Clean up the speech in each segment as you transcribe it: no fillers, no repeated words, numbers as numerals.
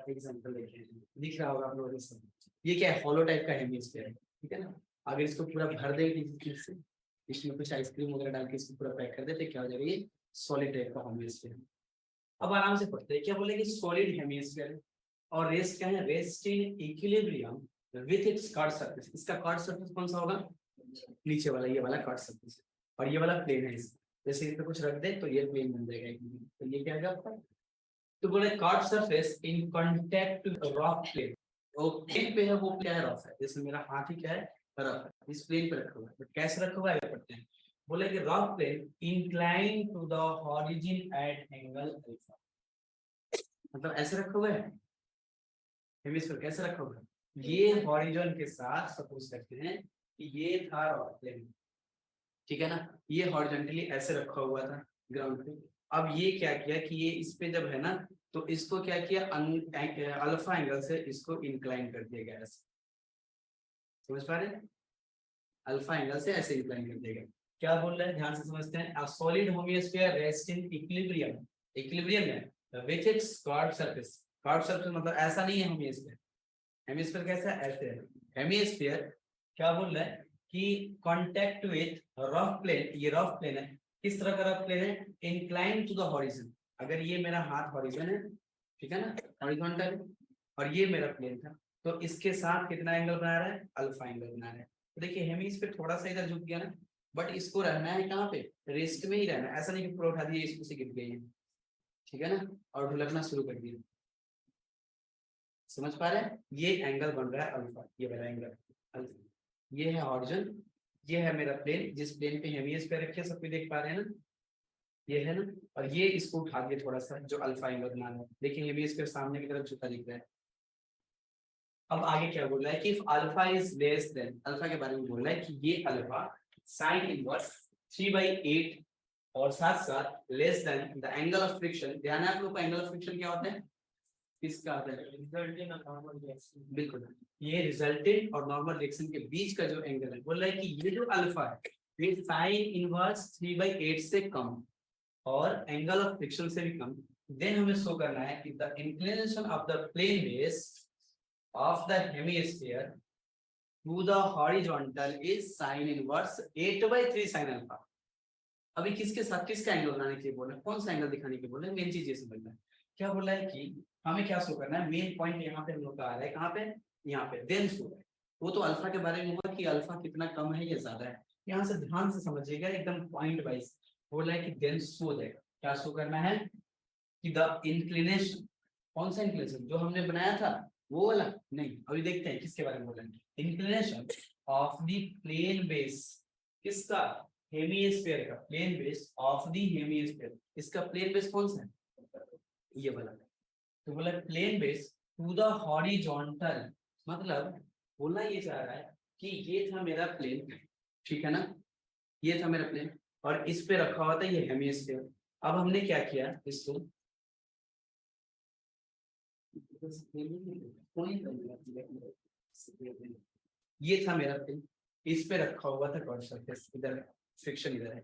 Example दिख रहा होगा आप लोगों को। ये क्या है, हॉलो टाइप का हेमिस्फीयर है, ठीक है ना। अगर इसको पूरा भर दे किसी चीज से, इसमें कुछ आइसक्रीम वगैरह डाल के इसको पूरा पैक कर देते, क्या हो जाएगा, ये सॉलिड टाइप का हेमिस्फीयर। अब आराम से पढ़ते हैं, क्या बोलेंगे, सॉलिड हेमिस्फीयर और रेस्ट क्या है, rest in equilibrium with its curve surface. इसका कर्व सरफेस कौन सा होगा, नीचे वाला, ये वाला कर्व सरफेस, और ये वाला प्लेन है इसका। जैसे इस पे कुछ रख दे तो ये प्लेन बन जाएगा, तो ये क्या है आपका, तो बोले curve surface in contact to rock plane. वो प्लेन पे है, वो क्या है, रफ है। जैसे मेरा हाथ ही क्या है, रफ है, इस प्लेन पे रखा हुआ है, बट कैसे रखा हुआ है पढ़ते हैं। बोले कि rock plane incline to the horizon at angle alpha, मतलब ऐसे रखा हुआ है। हेमिस्फीयर कैसे रखा हुआ है, ये हॉरिजॉन के साथ, सपोज करते हैं कि ये था रॉक प्लेन, ठीक है ना, ये हॉरिजॉन्टली ऐसे रखा हुआ था ग्राउंड पे। अब ये क्या किया कि ये इस पे जब है ना, तो इसको क्या किया, अल्फा एंगल से इसको इंक्लाइन कर दिया गया ऐसे, समझ पा रहे हैं, अल्फा एंगल से ऐसे इंक्लाइन कर दिया गया। क्या बोल रहे हैं, ध्यान से समझते हैं। A solid hemisphere rest in equilibrium, equilibrium में with its curved surface. Curved surface मतलब ऐसा नहीं है हेमिस्फीयर, हेमिस्फीयर कैसा है, ऐसे है। हेमिस्फीयर क्या बोल रहा है कि कांटेक्ट विथ रफ प्लेन, ये रफ प्लेन है, किस तरह का रफ प्लेन है, इंक्लाइन टू द हॉरिजॉन। अगर ये मेरा हाथ हॉरिजॉन है, ठीक है ना, हॉरिजॉन्टल, और ये मेरा प्लेन था, तो इसके साथ कितना एंगल बना रहा है, अल्फा एंगल बना रहा है। तो देखिए हेमिस्फीयर थोड़ा सा इधर झुक गया ना, बट इसको रहना है कहाँ पे, रेस्ट में ही रहना है, ऐसा नहीं कि पूरा उठा दिया इसको से गिर गई है, ठीक है ना, और ढुलकना शुरू कर दिया। समझ पा रहे हैं, ये एंगल बन रहा है अल्फा, ये वाला एंगल अल्फा, ये है हॉरिजॉन, ये है मेरा प्लेन, जिस प्लेन पे हेमिस्फीयर रखे सब देख पा रहे हैं ना, ये है ना, और ये इसको उठा दिया थोड़ा सा, जो अल्फा एंगल बना रहा है। देखिए हेमिस्फीयर सामने की तरफ झुका दिख रहा है। अब आगे क्या बोल रहा है कि if alpha is less than, alpha के बारे में बोल रहा है कि ये अल्फा साइन इनवर्स 3/8 और साथ साथ less than the angle of friction. ध्यान है आप लोग को, एंगल ऑफ फ्रिक्शन क्या होता है, किसका आता है, रिजल्टेंट और नॉर्मल रिएक्शन। बिल्कुल, ये रिजल्टेंट और नॉर्मल रिएक्शन के बीच का जो एंगल है, बोल रहा है कि ये जो अल्फा है ये साइन इनवर्स 3/8 से कम और एंगल ऑफ फ्रिक्शन से भी कम। देन हमें शो करना है कि the inclination of the plane base of the hemisphere to the horizontal is sine inverse 8/3 sine alpha. अभी किसके साथ किसका एंगल बनाने के लिए बोल रहे हैं, कौन सा एंगल दिखाने के बोल रहे हैं, मेन चीज ये समझना है। क्या बोल रहा है कि हमें क्या शो करना है, मेन पॉइंट यहाँ पे हम लोग का आ रहा है, कहाँ पे, यहाँ पे, देन शो है। वो तो अल्फा के बारे में हुआ कि अल्फा कितना कम है या ज्यादा है। यहाँ से ध्यान से समझिएगा एकदम पॉइंट वाइज। बोल रहा है कि देन शो देगा, क्या शो करना है कि द इंक्लिनेशन, कौन सा इंक्लिनेशन, जो हमने बनाया था वो वाला नहीं, अभी देखते हैं किसके बारे में बोल रहे हैं। Inclination of the plane base, किसका, हेमिस्फीयर का, plane base of the hemisphere. इसका प्लेन बेस कौन सा है, ये वाला। तो बोला plane base to the horizontal, मतलब बोलना ये चाह रहा है कि ये था मेरा प्लेन, ठीक है ना, ये था मेरा प्लेन और इस पे रखा हुआ था ये हेमिस्फीयर। अब हमने क्या किया, इसको ये था मेरा प्लेन, इस पे रखा हुआ था कर्व सरफेस, इधर फ्रिक्शन इधर है,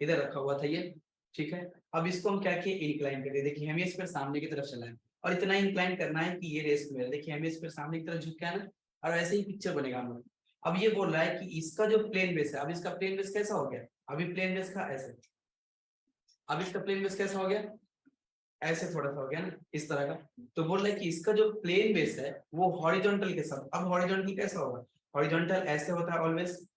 इधर रखा हुआ था ये, ठीक है। अब इसको हम क्या किए, इंक्लाइन कर दिए। देखिए हेमिस्फीयर सामने की तरफ चला है और इतना इंक्लाइन करना है कि ये रेस्ट में, देखिए हेमिस्फीयर सामने की तरफ झुक गया ना, और ऐसे ही पिक्चर बनेगा हम लोग। अब ये बोल रहा है कि इसका जो प्लेन बेस है, अब इसका प्लेन बेस कैसा हो गया, अभी प्लेन बेस का ऐसे, अब इसका प्लेन बेस कैसा हो गया, ऐसे थोड़ा सा हो गया ना, इस तरह का। तो बोल रहा है कि इसका जो प्लेन बेस है वो हॉरिजॉन्टल के साथ, अब हॉरिजॉन्टल कैसा होगा, हॉरिजॉन्टल ऐसे होता है ऑलवेज,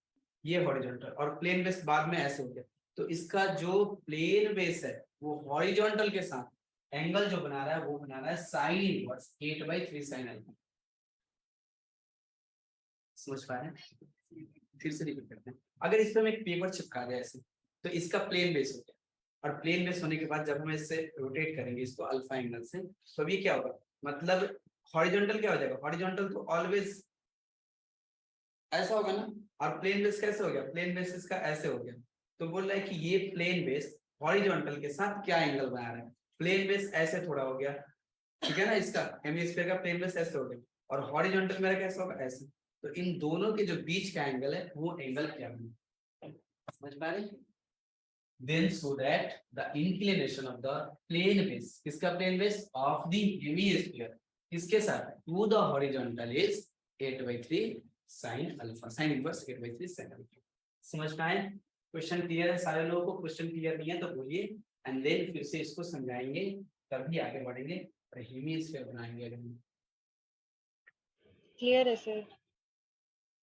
ये हॉरिजॉन्टल, और प्लेन बेस बाद में ऐसे हो गया। तो इसका जो प्लेन बेस है वो हॉरिजॉन्टल के साथ एंगल जो बना रहा है वो बना रहा है साइन इनवर्स 8/3 साइन अल्फा। समझ पा रहे हैं, फिर से रिपीट करते हैं। अगर इस पे हम एक पेपर चिपका दें ऐसे, तो इसका प्लेन बेस हो गया, और प्लेन बेस होने के बाद जब हम इससे रोटेट करेंगे इसको अल्फा एंगल से, तो ये क्या होगा, मतलब हॉरिजॉन्टल क्या हो जाएगा, हॉरिजॉन्टल तो ऑलवेज ऐसा होगा ना, और प्लेन बेस कैसे हो गया, प्लेन बेस इसका ऐसे हो गया। तो बोल रहा है कि ये प्लेन बेस हॉरिजॉन्टल के साथ क्या एंगल बना रहा है, प्लेन बेस ऐसे थोड़ा हो गया, ठीक है ना, इसका हेमिस्फीयर का प्लेन बेस ऐसे हो गया, और हॉरिजॉन्टल मेरा कैसा होगा, ऐसे। तो इन दोनों के जो बीच का एंगल है वो एंगल क्या बना, समझ पा रहे हैं? then so that the inclination of the plane base, किसका plane base of the hemisphere किसके साथ to the horizontal is 8/3 sin alpha, sin inverse 8/3 sin alpha। समझ में आए? क्वेश्चन क्लियर है सारे लोगों को? क्वेश्चन क्लियर नहीं है तो बोलिए, एंड देन फिर से इसको समझाएंगे, तभी आगे बढ़ेंगे और हेमिस्फीयर बनाएंगे अगर। क्लियर है सर।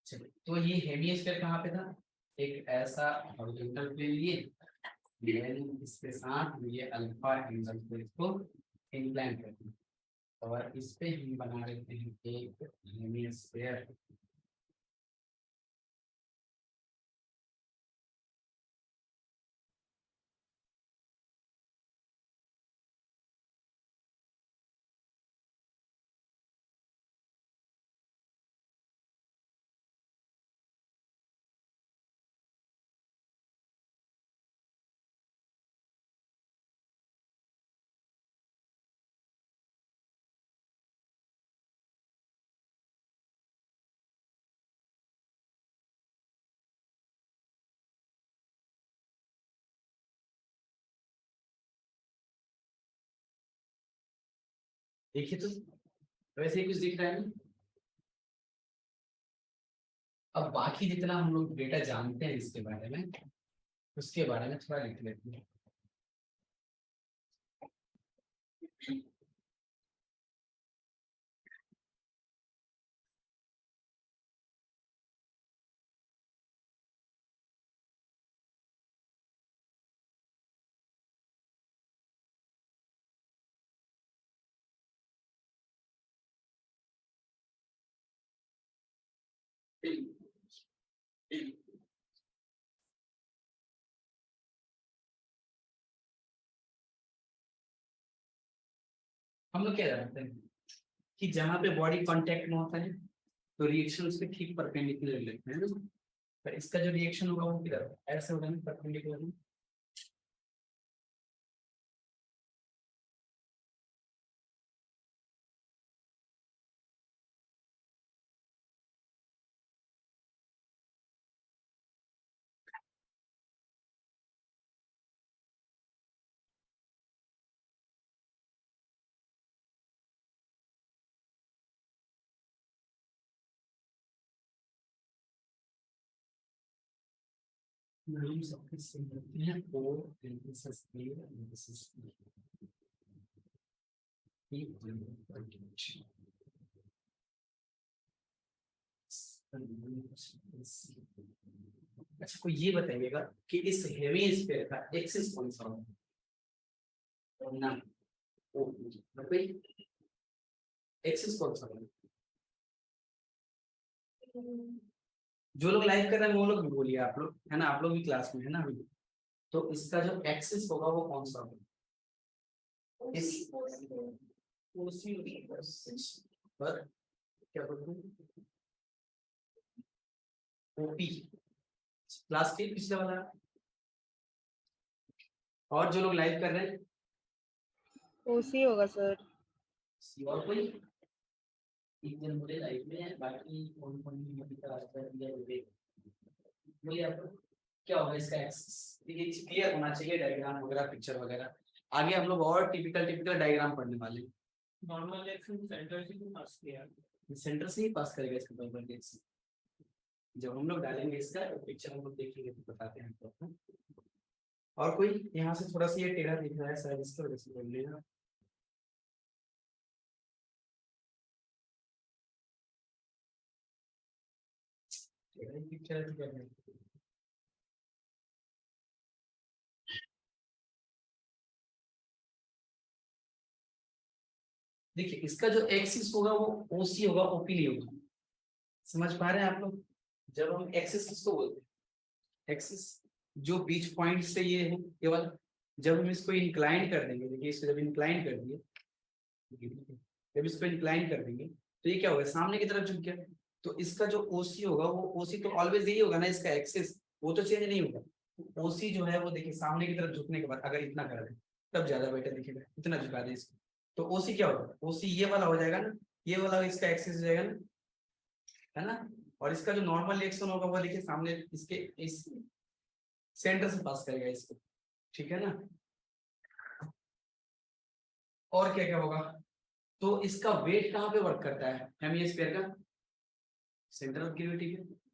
चलिए, तो ये हेमिस्फीयर कहाँ पे था? एक ऐसा हॉरिजॉन्टल प्लेन लिए, देन इसके साथ ये अल्फा एंगल को इसको इंक्लाइन करते हैं और इस पे हम बना लेते हैं एक हेमिस्फीयर। देखिए तो वैसे ही कुछ दिख रहा है ना? अब बाकी जितना हम लोग डेटा जानते हैं इसके बारे में, उसके बारे में थोड़ा लिख लेते हैं। हम लोग क्या जानते हैं कि जहां पे बॉडी कांटेक्ट में होता है तो रिएक्शन उसके ठीक परपेंडिकुलर लेते हैं ना, पर इसका जो रिएक्शन होगा वो किधर ऐसे होगा ना, परपेंडिकुलर में। नाम सबके सेम होते हैं, और एंटिसिस ए एंटिसिस बी, अच्छा कोई ये बताइएगा कि इस हेमिस्फीयर का एक्सिस कौन सा होगा? ना ओ मतलब एक्सिस कौन सा होगा? जो लोग लाइव कर रहे हैं वो लोग भी बोलिए, आप लोग है ना, आप लोग भी क्लास में है ना अभी, तो इसका जो एक्सिस होगा वो कौन सा होगा? इस पर क्या बोलते हैं? ओपी, क्लास के पिछले वाला। और जो लोग लाइव कर रहे हैं ओसी होगा सर। सी, और कोई एक जन बोले लाइव में, बाकी कौन कौन भी क्लास कर दिया बोलिए आप क्या होगा इसका एक्सिस? देखिए क्लियर होना चाहिए डायग्राम वगैरह, पिक्चर वगैरह। आगे हम लोग और टिपिकल डायग्राम पढ़ने वाले हैं। नॉर्मल एक्शन सेंटर से ही पास किया, सेंटर से ही पास करेगा इसका पेपर एक्सिस। जब हम लोग डालेंगे इसका पिक्चर हम लोग देखेंगे तो बताते हैं आपको। और कोई यहाँ से थोड़ा सा ये टेढ़ा दिख रहा है शायद, इसकी वजह से बोल लेगा। पिक्चर देखिए इसका जो एक्सिस होगा वो ओसी होगा, ओपी नहीं होगा। समझ पा रहे हैं आप लोग? जब हम एक्सिस किसको बोलते हैं? एक्सिस जो बीच पॉइंट से ये है केवल, जब हम इसको इंक्लाइन कर देंगे, देखिए इसको जब इंक्लाइन कर दिए, जब इसको इंक्लाइन कर देंगे तो ये क्या होगा? सामने की तरफ झुक गया। तो इसका जो ओसी होगा वो ओसी तो ऑलवेज यही होगा ना, इसका एक्सिस वो तो चेंज नहीं होगा। ओसी जो है वो देखिए सामने की तरफ झुकने के बाद अगर इतना कर दे तब ज्यादा बेटर दिखेगा, इतना झुका दे इसको तो ओसी क्या होगा? ओसी ये वाला हो जाएगा ना, ये वाला इसका एक्सिस हो जाएगा ना, है ना। और इसका जो नॉर्मल रिएक्शन होगा वो देखिए सामने इसके इस सेंटर से पास करेगा इसको, ठीक है ना। और क्या क्या होगा, तो इसका वेट कहाँ पे वर्क करता है हेमिस्फीयर का, सेंटर ऑफ ग्रेविटी पे।